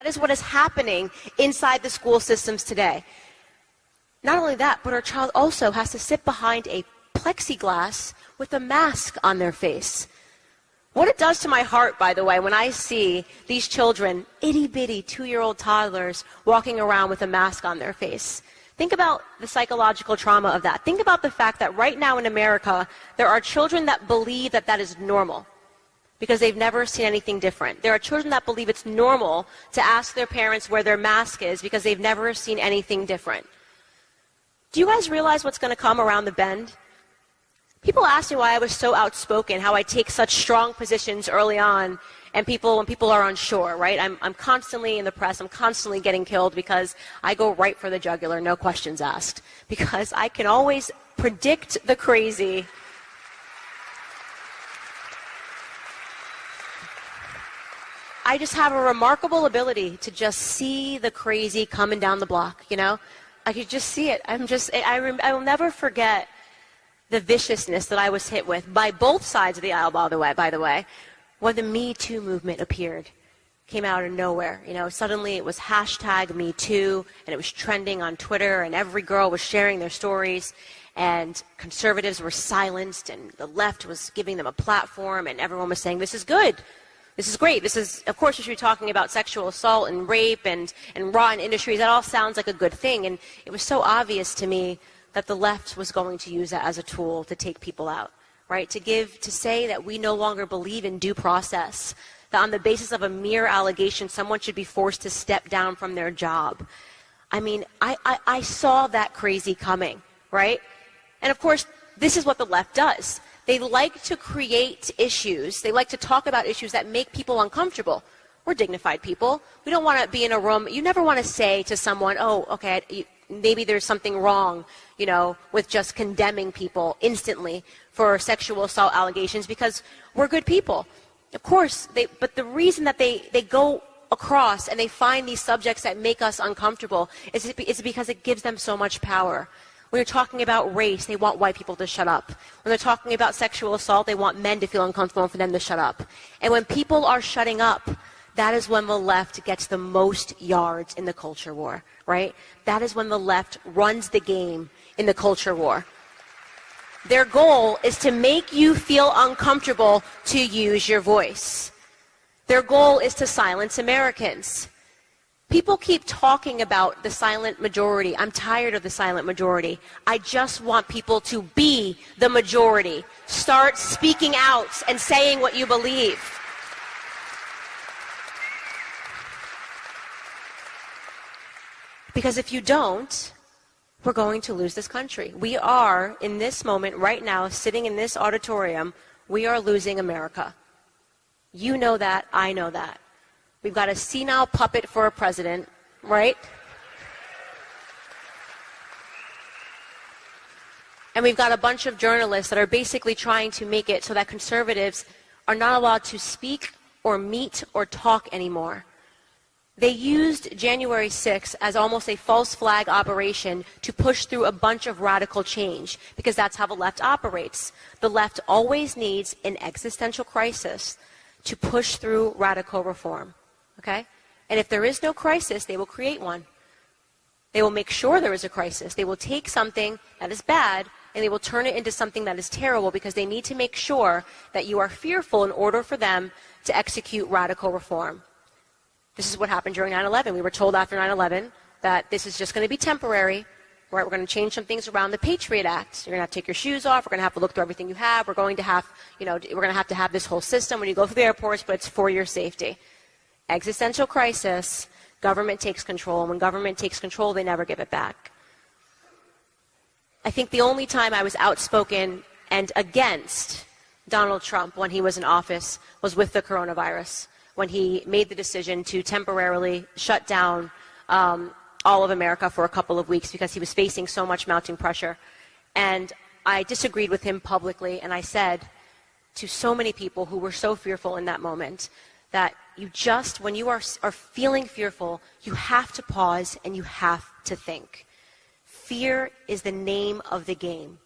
That is what is happening inside the school systems today. Not only that, but our child also has to sit behind a plexiglass with a mask on their face. What it does to my heart, by the way, when I see these children, itty-bitty 2-year-old toddlers, walking around with a mask on their face. Think about the psychological trauma of that. Think about the fact that right now in America, there are children that believe that that is normal because they've never seen anything different. There are children that believe it's normal to ask their parents where their mask is because they've never seen anything different. Do you guys realize what's going to come around the bend? People ask me why I was so outspoken, how I take such strong positions early on, and when people are unsure, right? I'm constantly in the press, I'm constantly getting killed because I go right for the jugular, no questions asked. Because I can always predict the crazy. I just have a remarkable ability to just see the crazy coming down the block, you know? I could just see it. I will never forget the viciousness that I was hit with by both sides of the aisle, by the way, when the Me Too movement appeared, came out of nowhere. You know, suddenly it was hashtag Me Too, and it was trending on Twitter, and every girl was sharing their stories, and conservatives were silenced, and the left was giving them a platform, and everyone was saying, this is good. This is great. This is, of course, we should be talking about sexual assault and rape and rotten industries. That all sounds like a good thing, and it was so obvious to me that the left was going to use that as a tool to take people out, right? To say that we no longer believe in due process, that on the basis of a mere allegation, someone should be forced to step down from their job. I mean, I saw that crazy coming, right? And of course, this is what the left does. They like to create issues. They like to talk about issues that make people uncomfortable. We're dignified people. We don't want to be in a room. You never want to say to someone, oh, okay, maybe there's something wrong, you know, with just condemning people instantly for sexual assault allegations because we're good people. Of course, but the reason that they go across and they find these subjects that make us uncomfortable is because it gives them so much power. When you're talking about race, they want white people to shut up. When they're talking about sexual assault, they want men to feel uncomfortable and for them to shut up. And when people are shutting up, that is when the left gets the most yards in the culture war, right? That is when the left runs the game in the culture war. Their goal is to make you feel uncomfortable to use your voice. Their goal is to silence Americans. People keep talking about the silent majority. I'm tired of the silent majority. I just want people to be the majority. Start speaking out and saying what you believe. Because if you don't, we're going to lose this country. We are, in this moment, right now, sitting in this auditorium, we are losing America. You know that, I know that. We've got a senile puppet for a president, right? And we've got a bunch of journalists that are basically trying to make it so that conservatives are not allowed to speak or meet or talk anymore. They used January 6th as almost a false flag operation to push through a bunch of radical change, because that's how the left operates. The left always needs an existential crisis to push through radical reform. Okay? And if there is no crisis, they will create one. They will make sure there is a crisis. They will take something that is bad and they will turn it into something that is terrible, because they need to make sure that you are fearful in order for them to execute radical reform. This is what happened during 9/11. We were told after 9/11 that this is just going to be temporary. Right? We're going to change some things around the Patriot Act. You're going to have to take your shoes off. We're going to have to look through everything you have. We're going to have, we're going to have this whole system when you go through the airports, but it's for your safety. Existential crisis, government takes control. And when government takes control, they never give it back. I think the only time I was outspoken and against Donald Trump when he was in office was with the coronavirus, when he made the decision to temporarily shut down all of America for a couple of weeks because he was facing so much mounting pressure. And I disagreed with him publicly, and I said to so many people who were so fearful in that moment that when you are feeling fearful, you have to pause and you have to think. Fear is the name of the game.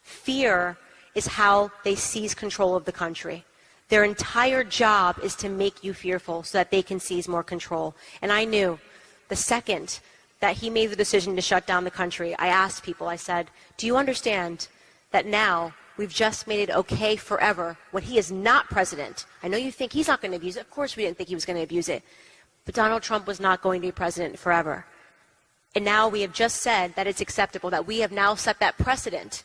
Fear is how they seize control of the country. Their entire job is to make you fearful so that they can seize more control. And I knew the second that he made the decision to shut down the country, I asked people, I said, do you understand that now we've just made it okay forever when he is not president? I know you think he's not going to abuse it. Of course we didn't think he was going to abuse it. But Donald Trump was not going to be president forever. And now we have just said that it's acceptable, that we have now set that precedent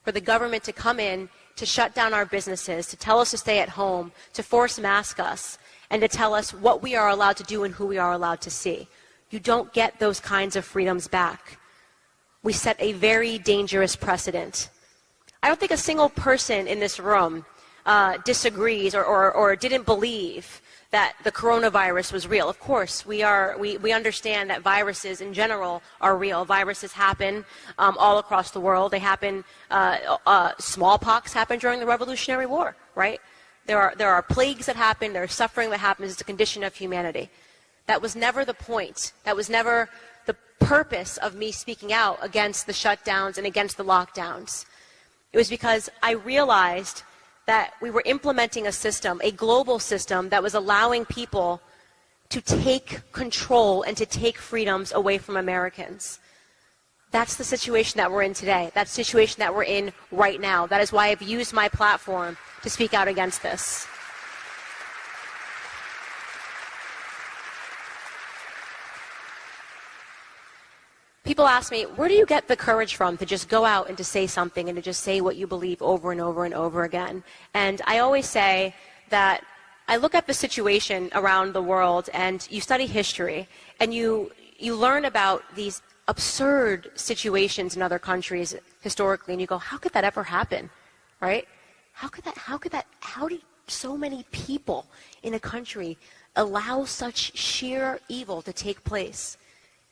for the government to come in, to shut down our businesses, to tell us to stay at home, to force mask us, and to tell us what we are allowed to do and who we are allowed to see. You don't get those kinds of freedoms back. We set a very dangerous precedent. I don't think a single person in this room disagrees or didn't believe that the coronavirus was real. Of course, we understand that viruses in general are real. Viruses happen all across the world. They happen, smallpox happened during the Revolutionary War, right? There are plagues that happen, there is suffering that happens. It's a condition of humanity. That was never the point. That was never the purpose of me speaking out against the shutdowns and against the lockdowns. It was because I realized that we were implementing a system, a global system, that was allowing people to take control and to take freedoms away from Americans. That's the situation that we're in today. That's the situation that we're in right now. That is why I've used my platform to speak out against this. People ask me, where do you get the courage from to just go out and to say something and to just say what you believe over and over and over again? And I always say that I look at the situation around the world, and you study history, and you learn about these absurd situations in other countries historically, and you go, how could that ever happen, right? How did so many people in a country allow such sheer evil to take place?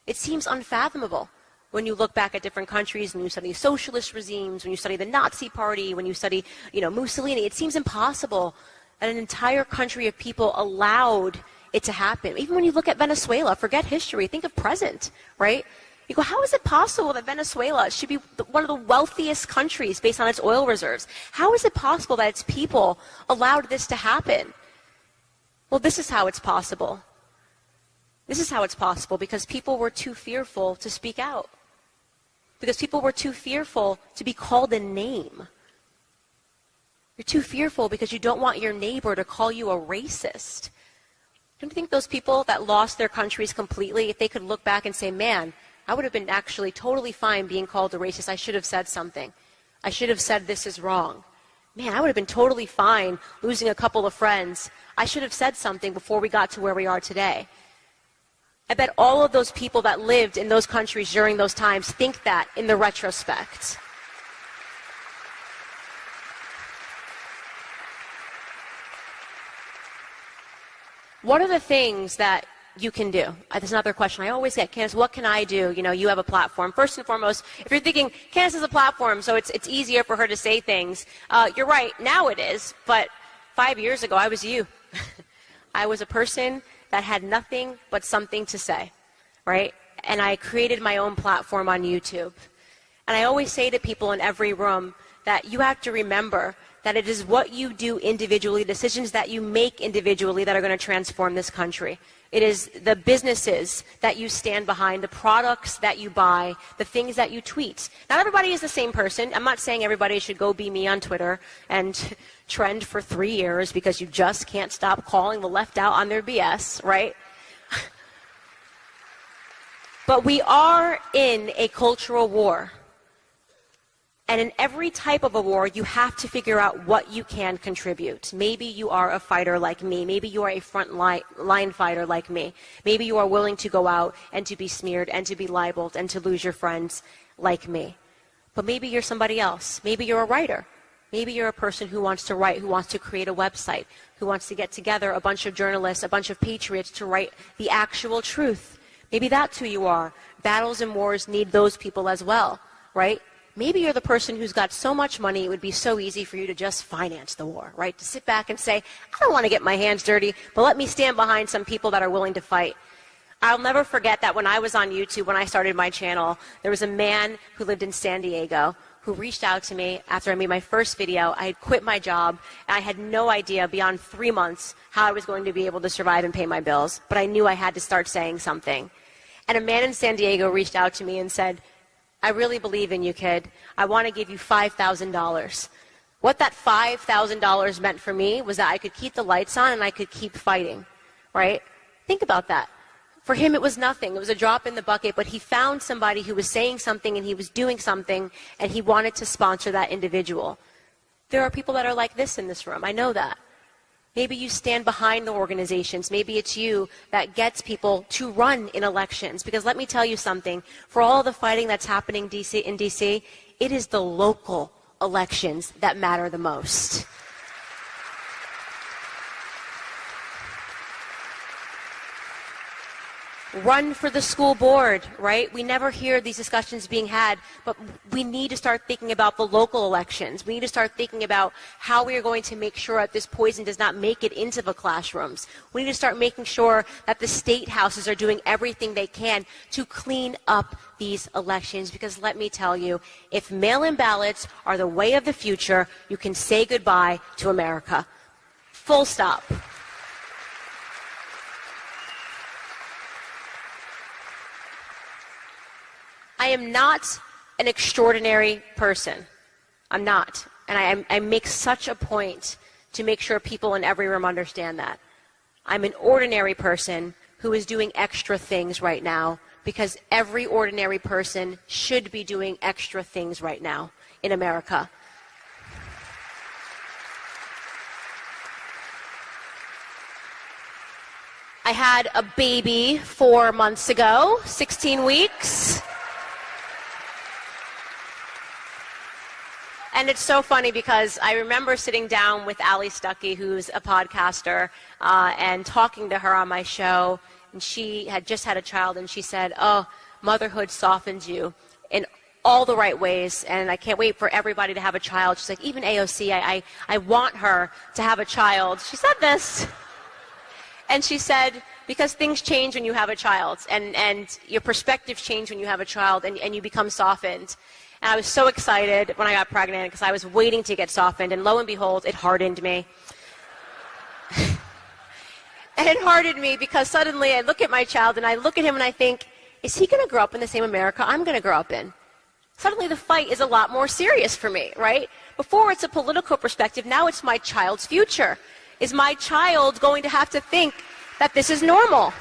It seems unfathomable when you look back at different countries, when you study socialist regimes, when you study the Nazi Party, when you study, Mussolini. It seems impossible that an entire country of people allowed it to happen. Even when you look at Venezuela, forget history, think of present, right? You go, how is it possible that Venezuela should be one of the wealthiest countries based on its oil reserves? How is it possible that its people allowed this to happen? Well, this is how it's possible. This is how it's possible because people were too fearful to speak out. Because people were too fearful to be called a name. You're too fearful because you don't want your neighbor to call you a racist. Don't you think those people that lost their countries completely, if they could look back and say, man, I would have been actually totally fine being called a racist. I should have said something. I should have said this is wrong. Man, I would have been totally fine losing a couple of friends. I should have said something before we got to where we are today. I bet all of those people that lived in those countries during those times think that in the retrospect. What are the things that you can do? That's another question I always get. Candace, what can I do? You have a platform. First and foremost, if you're thinking, Candace has a platform, so it's easier for her to say things. You're right, now it is, but 5 years ago, I was you. I was a person that had nothing but something to say, right? And I created my own platform on YouTube. And I always say to people in every room that you have to remember that it is what you do individually, decisions that you make individually that are going to transform this country. It is the businesses that you stand behind, the products that you buy, the things that you tweet. Not everybody is the same person. I'm not saying everybody should go be me on Twitter and trend for 3 years because you just can't stop calling the left out on their BS, right? But we are in a cultural war. And in every type of a war, you have to figure out what you can contribute. Maybe you are a fighter like me. Maybe you are a front line fighter like me. Maybe you are willing to go out and to be smeared and to be libeled and to lose your friends like me. But maybe you're somebody else. Maybe you're a writer. Maybe you're a person who wants to write, who wants to create a website, who wants to get together a bunch of journalists, a bunch of patriots to write the actual truth. Maybe that's who you are. Battles and wars need those people as well, right? Maybe you're the person who's got so much money it would be so easy for you to just finance the war, right? To sit back and say, I don't want to get my hands dirty, but let me stand behind some people that are willing to fight. I'll never forget that when I was on YouTube, when I started my channel, there was a man who lived in San Diego who reached out to me after I made my first video. I had quit my job, and I had no idea beyond 3 months how I was going to be able to survive and pay my bills, but I knew I had to start saying something. And a man in San Diego reached out to me and said, I really believe in you, kid. I want to give you $5,000. What that $5,000 meant for me was that I could keep the lights on and I could keep fighting, right? Think about that. For him, it was nothing. It was a drop in the bucket, but he found somebody who was saying something and he was doing something, and he wanted to sponsor that individual. There are people that are like this in this room. I know that. Maybe you stand behind the organizations. Maybe it's you that gets people to run in elections. Because let me tell you something. For all the fighting that's happening in D.C., it is the local elections that matter the most. Run for the school board, right? We never hear these discussions being had, but we need to start thinking about the local elections. We need to start thinking about how we are going to make sure that this poison does not make it into the classrooms. We need to start making sure that the state houses are doing everything they can to clean up these elections, because let me tell you, if mail-in ballots are the way of the future, you can say goodbye to America. Full stop. I am not an extraordinary person. I'm not. And I make such a point to make sure people in every room understand that. I'm an ordinary person who is doing extra things right now, because every ordinary person should be doing extra things right now in America. I had a baby 4 months ago, 16 weeks. And it's so funny because I remember sitting down with Ali Stuckey, who's a podcaster, and talking to her on my show. And she had just had a child, and she said, oh, motherhood softens you in all the right ways, and I can't wait for everybody to have a child. She's like, even AOC, I want her to have a child. She said this. And she said, because things change when you have a child, and your perspectives change when you have a child, and you become softened. And I was so excited when I got pregnant because I was waiting to get softened, and lo and behold, it hardened me. And it hardened me because suddenly I look at my child and I look at him and I think, is he going to grow up in the same America I'm going to grow up in? Suddenly the fight is a lot more serious for me, right? Before it's a political perspective, now it's my child's future. Is my child going to have to think that this is normal?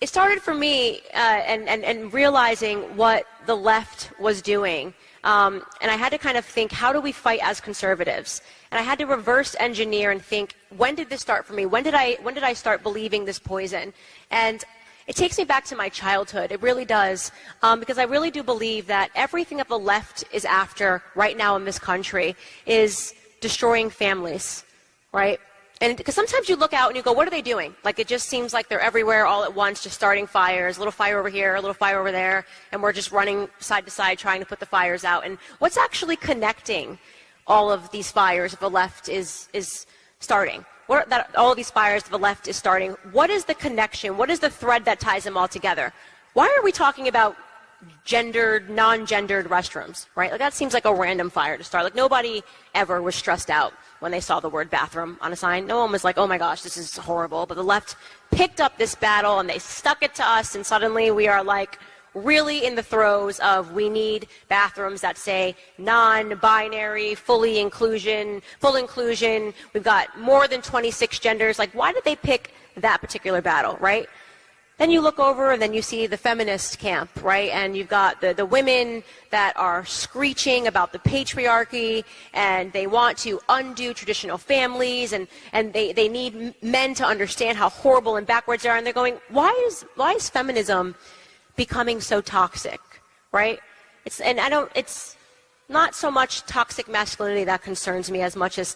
It started for me and realizing what the left was doing. And I had to kind of think, how do we fight as conservatives? And I had to reverse engineer and think, when did this start for me? When did I start believing this poison? And it takes me back to my childhood. It really does. Because I really do believe that everything that the left is after right now in this country is destroying families, right? And because sometimes you look out and you go, what are they doing? Like, it just seems like they're everywhere all at once, just starting fires, a little fire over here, a little fire over there, and we're just running side to side trying to put the fires out. And what's actually connecting all of these fires if the left is starting? All of these fires if the left is starting, what is the connection? What is the thread that ties them all together? Why are we talking about gendered, non-gendered restrooms, right? Like, that seems like a random fire to start. Like, nobody ever was stressed out when they saw the word bathroom on a sign. No one was like, oh my gosh, this is horrible. But the left picked up this battle and they stuck it to us, and suddenly we are like really in the throes of, we need bathrooms that say non-binary, full inclusion. We've got more than 26 genders. Like, why did they pick that particular battle, right? Then you look over and then you see the feminist camp, right? And you've got the women that are screeching about the patriarchy, and they want to undo traditional families, and they need men to understand how horrible and backwards they are. And they're going, why is feminism becoming so toxic, right? It's not so much toxic masculinity that concerns me as much as